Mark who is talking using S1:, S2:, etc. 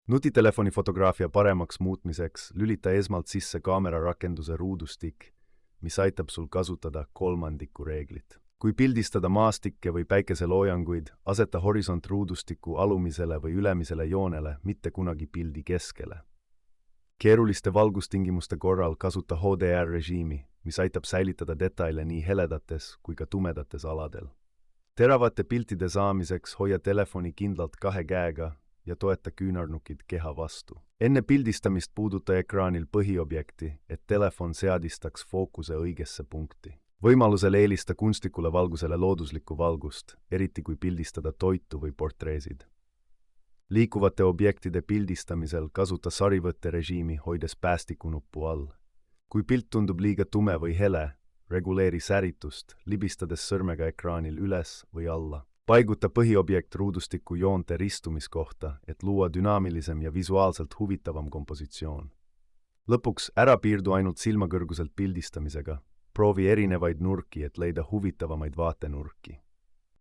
S1: Nutitelefoni fotograafia paremaks muutmiseks lülita esmalt sisse kaamera rakenduse ruudustik, mis aitab sul kasutada kolmandiku reeglit. Kui pildistada maastikke või päikeseloojanguid, aseta horisont ruudustiku alumisele või ülemisele joonele, mitte kunagi pildi keskele. Keeruliste valgustingimuste korral kasuta HDR-režiimi, mis aitab säilitada detaile nii heledates kui ka tumedates aladel. Teravate piltide saamiseks hoia telefoni kindlalt 2 käega ja toeta küünarnukid keha vastu. Enne pildistamist puuduta ekraanil põhiobjekti, et telefon seadistaks fookuse õigesse punkti. Võimalusel eelista kunstlikule valgusele looduslikku valgust, eriti kui pildistada toitu või portreesid. Liikuvate objektide pildistamisel kasuta sarivõtterežiimi, hoides päästikunuppu all. Kui pilt tundub liiga tume või hele, reguleeri säritust, libistades sõrmega ekraanil üles või alla. Paiguta põhiobjekt ruudustiku joonte ristumiskohta, et luua dünaamilisem ja visuaalselt huvitavam kompositsioon. Lõpuks ära piirdu ainult silmakõrguselt pildistamisega. Proovi erinevaid nurki, et leida huvitavamaid vaatenurki.